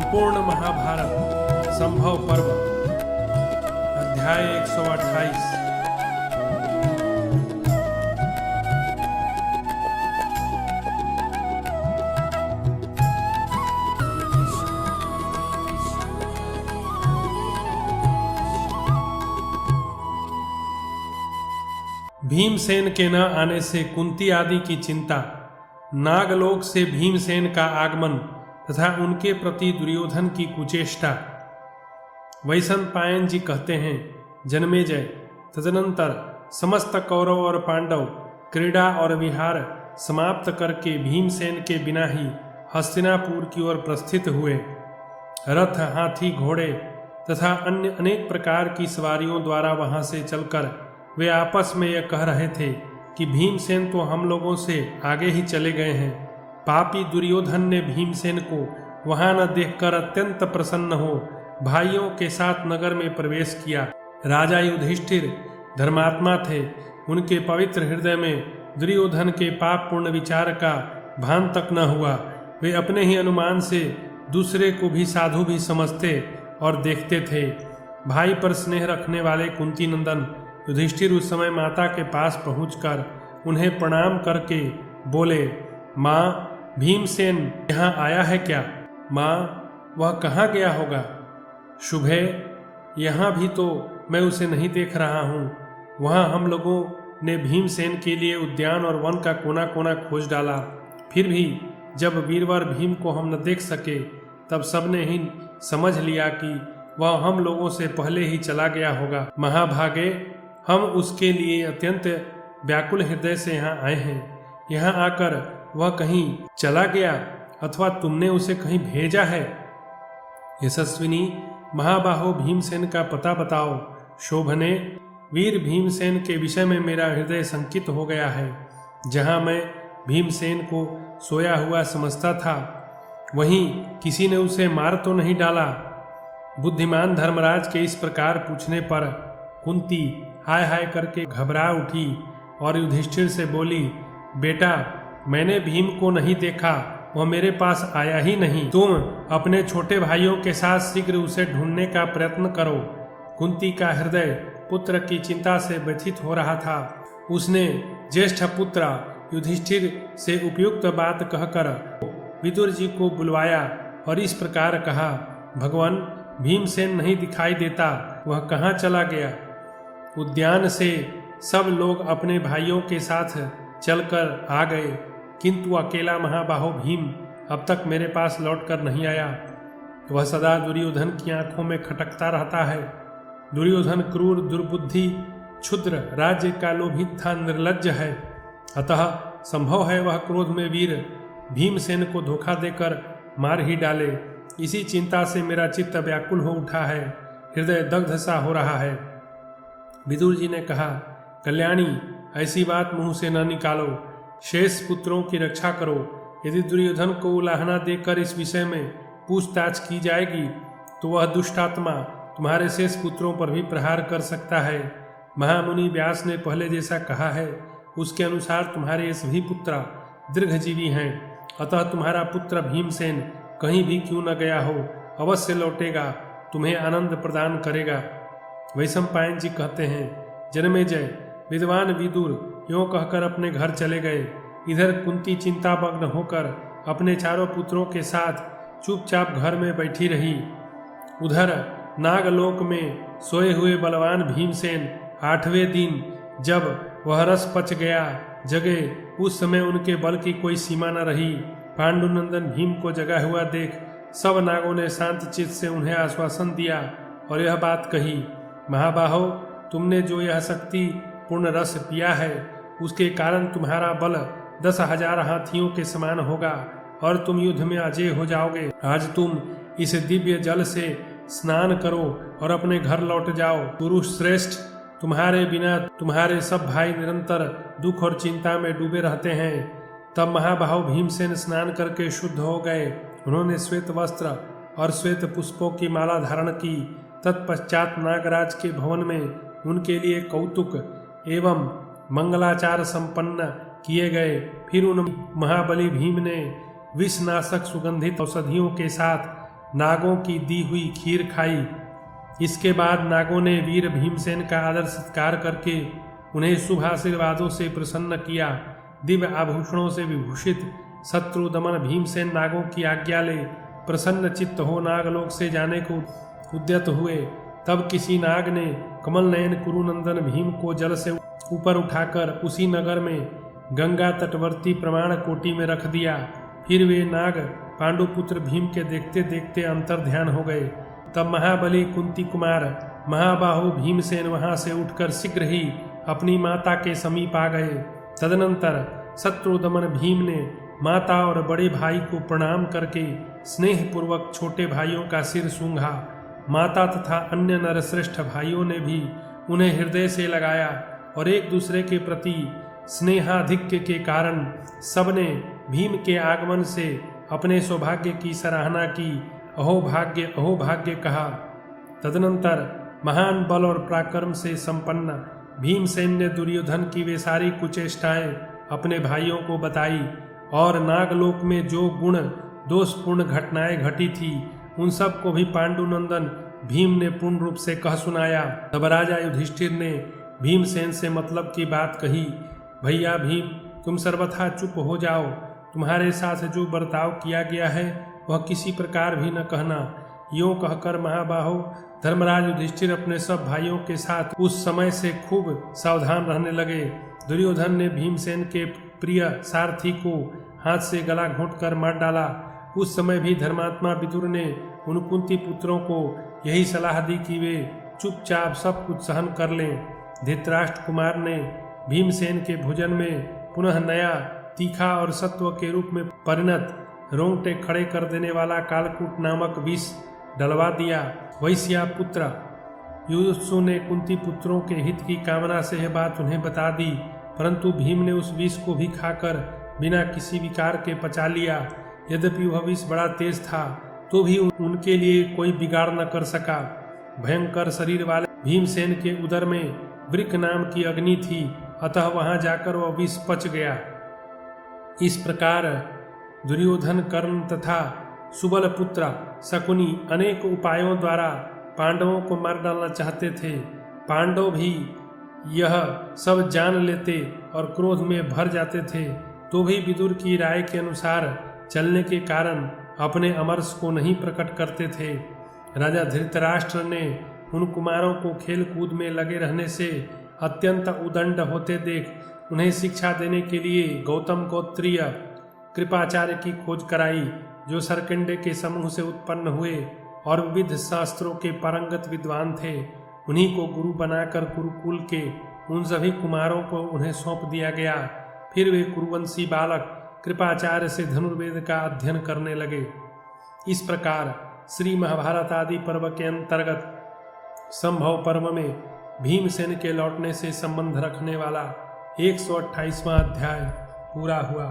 संपूर्ण महाभारत संभव पर्व अध्याय 128। भीमसेन के न आने से कुंती आदि की चिंता, नागलोक से भीमसेन का आगमन तथा उनके प्रति दुर्योधन की कुचेष्टा। वैशंपायन जी कहते हैं, जन्मेजय, तदनंतर समस्त कौरव और पांडव क्रीड़ा और विहार समाप्त करके भीमसेन के बिना ही हस्तिनापुर की ओर प्रस्थित हुए। रथ, हाथी, घोड़े तथा अन्य अनेक प्रकार की सवारियों द्वारा वहां से चलकर वे आपस में यह कह रहे थे कि भीमसेन तो हम लोगों से आगे ही चले गए हैं। पापी दुर्योधन ने भीमसेन को वहां न देखकर अत्यंत प्रसन्न हो भाइयों के साथ नगर में प्रवेश किया। राजा युधिष्ठिर धर्मात्मा थे, उनके पवित्र हृदय में दुर्योधन के पाप पूर्ण विचार का भान तक न हुआ। वे अपने ही अनुमान से दूसरे को भी साधु भी समझते और देखते थे। भाई पर स्नेह रखने वाले कुंती नंदन युधिष्ठिर उस समय माता के पास पहुंचकर उन्हें प्रणाम करके बोले, माँ, भीमसेन यहाँ आया है क्या? माँ, वह कहाँ गया होगा? शुभे, यहाँ भी तो मैं उसे नहीं देख रहा हूँ। वहाँ हम लोगों ने भीमसेन के लिए उद्यान और वन का कोना कोना खोज डाला, फिर भी जब वीरवर भीम को हम न देख सके तब सबने ही समझ लिया कि वह हम लोगों से पहले ही चला गया होगा। महाभागे, हम उसके लिए अत्यंत व्याकुल हृदय से यहाँ आए हैं। यहाँ आकर वह कहीं चला गया अथवा तुमने उसे कहीं भेजा है? यशस्विनी, महाबाहो भीमसेन का पता बताओ। शोभने, वीर भीमसेन के विषय में मेरा हृदय संकित हो गया है। जहाँ मैं भीमसेन को सोया हुआ समझता था, वहीं किसी ने उसे मार तो नहीं डाला? बुद्धिमान धर्मराज के इस प्रकार पूछने पर कुंती हाय हाय करके घबरा उठी और युधिष्ठिर से बोली, बेटा, मैंने भीम को नहीं देखा, वह मेरे पास आया ही नहीं। तुम अपने छोटे भाइयों के साथ शीघ्र उसे ढूंढने का प्रयत्न करो। कुंती का हृदय पुत्र की चिंता से व्यथित हो रहा था। उसने ज्येष्ठ पुत्र युधिष्ठिर से उपयुक्त बात कहकर विदुर जी को बुलवाया और इस प्रकार कहा, भगवान, भीमसेन नहीं दिखाई देता, वह कहाँ चला गया? उद्यान से सब लोग अपने भाइयों के साथ चलकर आ गए, किंतु अकेला महाबाहो भीम अब तक मेरे पास लौटकर नहीं आया। वह सदा दुर्योधन की आंखों में खटकता रहता है। दुर्योधन क्रूर, दुर्बुद्धि, क्षुद्र, राज्य का लोभित था, निर्लज्ज है। अतः संभव है वह क्रोध में वीर भीमसेन को धोखा देकर मार ही डाले। इसी चिंता से मेरा चित्त व्याकुल हो उठा है, हृदय दग्ध सा हो रहा है। विदुर जी ने कहा, कल्याणी, ऐसी बात मुंह से न निकालो, शेष पुत्रों की रक्षा करो। यदि दुर्योधन को उलाहना देकर इस विषय में पूछताछ की जाएगी तो वह दुष्टात्मा तुम्हारे शेष पुत्रों पर भी प्रहार कर सकता है। महामुनि व्यास ने पहले जैसा कहा है उसके अनुसार तुम्हारे ये सभी पुत्र दीर्घजीवी हैं, अतः तुम्हारा पुत्र भीमसेन कहीं भी क्यों न गया हो, अवश्य लौटेगा, तुम्हें आनंद प्रदान करेगा। वैशंपायन जी कहते हैं, जन्मेजय, विद्वान विदुर यों कहकर अपने घर चले गए। इधर कुंती चिंतामग्न होकर अपने चारों पुत्रों के साथ चुपचाप घर में बैठी रही। उधर नागलोक में सोए हुए बलवान भीमसेन 8वें दिन जब वह रस पच गया जगे, उस समय उनके बल की कोई सीमा न रही। पांडुनंदन भीम को जगा हुआ देख सब नागों ने शांत चित्त से उन्हें आश्वासन दिया और यह बात कही, महाबाहो, तुमने जो यह शक्ति पूर्ण रस पिया है उसके कारण तुम्हारा बल 10,000 हाथियों के समान होगा और तुम युद्ध में अजय हो जाओगे। आज तुम इस दिव्य जल से स्नान करो और अपने घर लौट जाओ। पुरुष श्रेष्ठ, तुम्हारे बिना तुम्हारे सब भाई निरंतर दुख और चिंता में डूबे रहते हैं। तब महाबाहो भीमसेन स्नान करके शुद्ध हो गए। उन्होंने श्वेत वस्त्र और श्वेत पुष्पों की माला धारण की। तत्पश्चात नागराज के भवन में उनके लिए कौतुक एवं मंगलाचार संपन्न किए गए। फिर उन महाबली भीम ने विषनाशक सुगंधित औषधियों के साथ नागों की दी हुई खीर खाई। इसके बाद नागों ने वीर भीमसेन का आदर सत्कार करके उन्हें शुभ आशीर्वादों से प्रसन्न किया। दिव्य आभूषणों से विभूषित शत्रु दमन भीमसेन नागों की आज्ञा ले प्रसन्न चित्त हो नागलोक से जाने को उद्यत हुए। तब किसी नाग ने कमल नयन कुरुनंदन भीम को जल से ऊपर उठाकर उसी नगर में गंगा तटवर्ती प्रमाण कोटि में रख दिया। फिर वे नाग पांडुपुत्र भीम के देखते देखते अंतर ध्यान हो गए। तब महाबली कुंती कुमार महाबाहु भीमसेन वहां से उठकर शीघ्र ही अपनी माता के समीप आ गए। तदनंतर शत्रुदमन भीम ने माता और बड़े भाई को प्रणाम करके स्नेहपूर्वक छोटे भाइयों का सिर सूंघा। माता तथा अन्य नरश्रेष्ठ भाइयों ने भी उन्हें हृदय से लगाया और एक दूसरे के प्रति स्नेहाधिक्य के कारण सबने भीम के आगमन से अपने सौभाग्य की सराहना की। अहो भाग्य कहा। तदनंतर महान बल और पराक्रम से संपन्न भीमसेन ने दुर्योधन की वे सारी कुचेष्टाएं अपने भाइयों को बताई और नागलोक में जो गुण दोषपूर्ण घटनाएं घटी थी उन सब को भी पांडुनंदन भीम ने पूर्ण रूप से कह सुनाया। तब राजा युधिष्ठिर ने भीमसेन से मतलब की बात कही। भैया भीम, तुम सर्वथा चुप हो जाओ। तुम्हारे साथ जो बर्ताव किया गया है वह किसी प्रकार भी न कहना। यूं कहकर महाबाहो धर्मराज युधिष्ठिर अपने सब भाइयों के साथ उस समय से खूब सावधान रहने लगे। दुर्योधन ने भीमसेन के प्रिय सारथी को हाथ से गला घोंटकर मार डाला। उस समय भी धर्मात्मा विदुर ने उन कुंती पुत्रों को यही सलाह दी कि वे चुपचाप सब कुछ सहन कर लें। धृतराष्ट्र कुमार ने भीमसेन के भोजन में पुनः नया तीखा और सत्व के रूप में परिणत रोंगटे खड़े कर देने वाला कालकूट नामक विष डलवा दिया। वैश्या पुत्र युयुत्सु ने कुंती पुत्रों के हित की कामना से यह बात उन्हें बता दी, परंतु भीम ने उस विष को भी खाकर बिना किसी विकार के पचा लिया। यद्यपि वह विष बड़ा तेज था तो भी उनके लिए कोई बिगाड़ न कर सका। भयंकर शरीर वाले भीमसेन के उदर में वृक नाम की अग्नि थी, अतः वहां जाकर वह विष पच गया। इस प्रकार दुर्योधन, कर्ण तथा सुबल पुत्र शकुनी अनेक उपायों द्वारा पांडवों को मार डालना चाहते थे। पांडव भी यह सब जान लेते और क्रोध में भर जाते थे, तो भी विदुर की राय के अनुसार चलने के कारण अपने अमरस को नहीं प्रकट करते थे। राजा धृतराष्ट्र ने उन कुमारों को खेल कूद में लगे रहने से अत्यंत उदंड होते देख उन्हें शिक्षा देने के लिए गौतम गोत्रीय कृपाचार्य की खोज कराई, जो सरकंडे के समूह से उत्पन्न हुए और विविध शास्त्रों के पारंगत विद्वान थे। उन्हीं को गुरु बनाकर गुरुकुल के उन सभी कुमारों को उन्हें सौंप दिया गया। फिर वे कुरुवंशी बालक कृपाचार्य से धनुर्वेद का अध्ययन करने लगे। इस प्रकार श्री महाभारत आदि पर्व के अंतर्गत संभव पर्व में भीमसेन के लौटने से संबंध रखने वाला 128वां अध्याय पूरा हुआ।